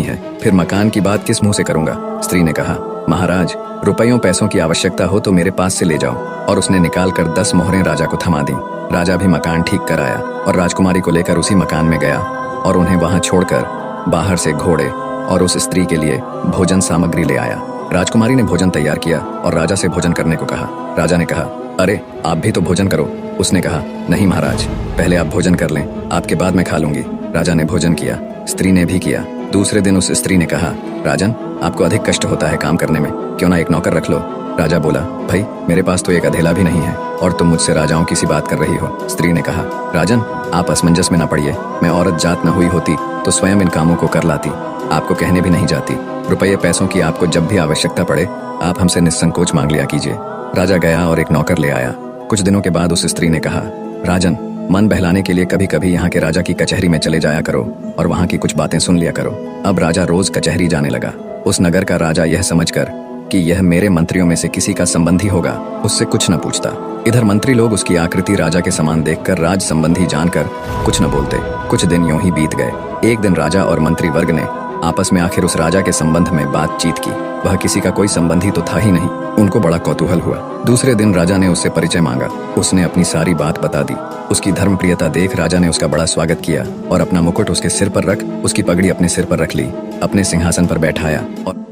है, फिर मकान की बात किस मुंह से करूंगा। स्त्री ने कहा, महाराज, रुपयों पैसों की आवश्यकता हो तो मेरे पास से ले जाओ। और उसने निकाल कर 10 मोहरें राजा को थमा दी। राजा भी मकान ठीक कराया और राजकुमारी को लेकर उसी मकान में गया और उन्हें वहां छोड़कर बाहर से घोड़े और उस स्त्री के लिए भोजन सामग्री ले आया। राजकुमारी ने भोजन तैयार किया और राजा से भोजन करने को कहा। राजा ने कहा, अरे आप भी तो भोजन करो। उसने कहा, नहीं महाराज, पहले आप भोजन कर लें, आपके बाद मैं खा लूंगी। राजा ने भोजन किया, स्त्री ने भी किया। दूसरे दिन उस स्त्री ने कहा, राजन, आपको अधिक कष्ट होता है काम करने में, क्यों ना एक नौकर रख लो। राजा बोला, भाई मेरे पास तो एक अधेला भी नहीं है और तुम मुझसे राजाओं की सी बात कर रही हो। स्त्री ने कहा, राजन, आप असमंजस में न पड़िए, मैं औरत जात न हुई होती तो स्वयं इन कामों को कर लाती, आपको कहने भी नहीं जाती। रुपये पैसों की आपको जब भी आवश्यकता पड़े आप हमसे निस्संकोच मांग लिया कीजिए। राजा गया और एक नौकर ले आया। कुछ दिनों के बाद उस स्त्री ने कहा, राजन, मन बहलाने के लिए कभी कभी यहाँ के राजा की कचहरी में चले जाया करो और वहाँ की कुछ बातें सुन लिया करो। अब राजा रोज कचहरी जाने लगा। उस नगर का राजा यह समझकर कि यह मेरे मंत्रियों में से किसी का संबंधी होगा, उससे कुछ न पूछता। इधर मंत्री लोग उसकी आकृति राजा के समान देखकर राज संबंधी जानकर कुछ न बोलते। कुछ दिन यूं ही बीत गए। एक दिन राजा और मंत्री वर्ग ने आपस में आखिर उस राजा के संबंध में बातचीत की। वह किसी का कोई संबंधी तो था ही नहीं। उनको बड़ा कौतूहल हुआ। दूसरे दिन राजा ने उससे परिचय मांगा। उसने अपनी सारी बात बता दी। उसकी धर्मप्रियता देख राजा ने उसका बड़ा स्वागत किया और अपना मुकुट उसके सिर पर रख, उसकी पगड़ी अपने सिर पर रख ली, अपने सिंहासन पर बैठाया और